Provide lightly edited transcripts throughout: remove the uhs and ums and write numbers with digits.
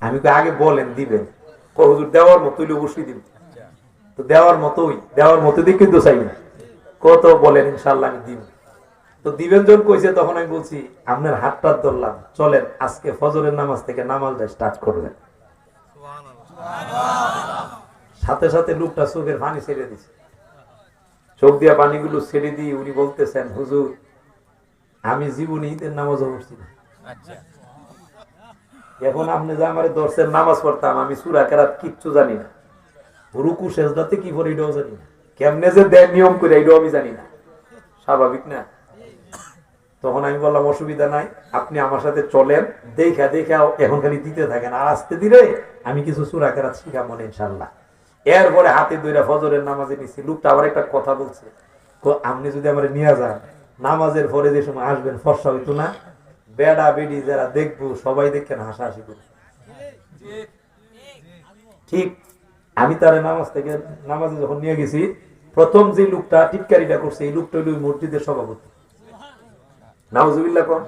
আমি আগে বলেন দিবেন, হুজুর দেওয়ার মতোই অবশ্যই দিব। তো দেওয়ার মতো দিয়ে কিন্তু চাই না, কত বলেন ইনশাল্লাহ আমি দিব। তো দিবেন যখন কইছে তখন আমি বলছি আপনার হাতটা ধরলাম, চলেন আজকে ফজরের নামাজ থেকে নামাজটা স্টার্ট করবেন। সাথে সাথে লোকটা চোখের পানি ছেড়ে দিছে, চোখ দিয়া পানিগুলো ছেড়ে দিয়ে উনি বলতেছেন, হুজুর আমি জীবনে ঈদের নামাজও পড়ছি না। এখন আপনি যে আমার দর্শের নামাজ পড়তাম, আমি সূরা কেরাত কিচ্ছু জানি না, রুকু সেজদাতে কি পড়ে এটাও জানি না, কেমনে যে দেয় নিয়ম করে এটাও আমি জানি না। স্বাভাবিক না? তখন আমি বললাম অসুবিধা নাই, আপনি আমার সাথে চলেন, দেখা দেখা এখন খালি দিতে থাকেন, আর আসতে দিলে আমি কিছু সূরা কেরাত শিখাবো ইনশাআল্লাহ। এরপরে হাতে দুইটা ফজরের নামাজে নিচ্ছি। লোকটা আবার একটা কথা বলছে, আপনি যদি আমার নিয়ে যান, নামাজের পরে যে সময় আসবেন ফর্সা হইতো না, বেড়া বেড়ি যারা দেখবো সবাই দেখেন হাসাহাসি করবে। ঠিক আমি তার নামাজে যখন নিয়ে গেছি, প্রথম যে লোকটা টিটকারিটা করছে, এই লোকটা হইল মসজিদের সভাপতি। নাউজুবিল্লাহ কোন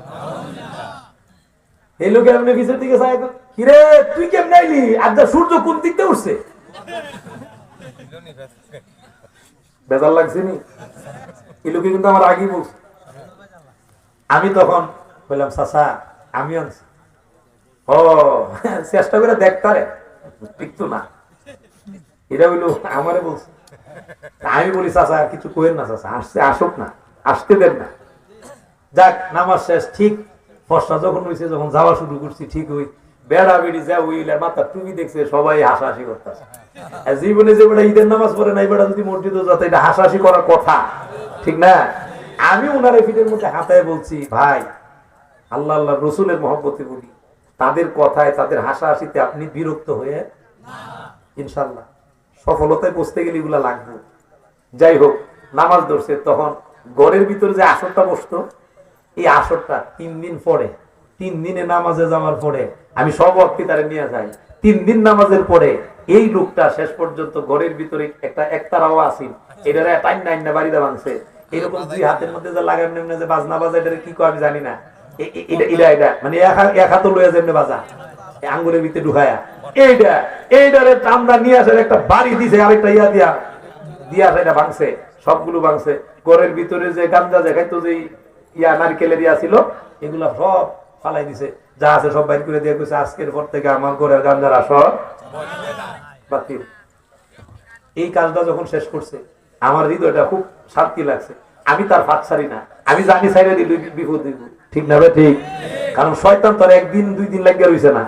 এই লোকের আপনি পিছের দিকে চাই, কিরে তুই কেমনে আইলি, আজ সূর্য কোন দিক দিয়ে উঠছে, বেজার লাগছে নি? এই লোকে কিন্তু আমার আগেই বলছে। আমি তখন বললাম চাচা আমি আনছি। ও চেষ্টা করে দেখতারে, ঠিক তো না, এটা হইলো আমারে বলছে। আমি বলি চাচা কিছু কইেন না, চাচা আসছে আসুক না, আসতে দেন না। যাক নামাজ শেষ, ঠিক ফর্সা যখন হয়েছে, যখন যাওয়া শুরু করছি, ঠিক ওই বেড়া বেড়ি যা উইলে মাথা টুপি দেখছে, সবাই হাসাহাসি করতেছে। জীবনে যে বেটা ঈদের নামাজ পড়ে না, এই বেটা যদি মসজিদে যাতে, এটা হাসাহাসি করার কথা, ঠিক না? আমি ওনার ফিটের মধ্যে হাতায় বলছি, ভাই আল্লাহ আল্লাহ রসুলের মহব্বতে বলি, তাদের কথায় তাদের হাসাহাসিতে আপনি বিরক্ত হয়ে ইনশাল্লাহ সফলতায় পৌঁছতে গেলে এগুলা লাগবে। যাই হোক, নামাজ ধরছে, তখন ঘরের ভিতরে যে আসরটা বসতো, এই আসরটা 3 দিন পরে, 3 দিনে নামাজে যাওয়ার পরে আমি সব অর্থে তারে নিয়ে যাই। 3 দিন নামাজের পরে এই লোকটা শেষ পর্যন্ত ঘরের ভিতরে একটা একতারাও আসিল, এটারে টাইম নাইন না বাড়িতে ভাঙছে, এরকম দুই হাতের মধ্যে যে লাগান নেমনে যে বাজনা বাজা, এটা কি কয় আমি জানি না, এটা মানে এক হাত লইয়া যেমনি বাজা, আঙ্গুলের ভিতরে ঢুকায়া এইটারে চামড়া নিয়ে আসে একটা বাড়ি দিছে, আরেকটা ইয়া দিয়া সেটা ভাঙছে, সবগুলো ভাঙছে। ঘরের ভিতরে যে গাঞ্জা দেখাইতো, যে ইয়া নারকেলের ইয়া ছিল, এগুলা সব ফালাই দিছে, যা আছে সব বাইর করে দিয়ে কইছে আজকের পর থেকে আমার ঘরের গাঞ্জার আসর বাতিল। এই কাজটা যখন শেষ করছে, আমার হৃদয়টা খুব শান্তি লাগছে। আমি তার ফাঁক ছাড়ি না, আমি জানি ছাইরা দিল বিপদ দিব, ঠিক না? ঠিক, কারণ শয়তান তোর একদিন 2 দিন লাগিয়ে রইছে না।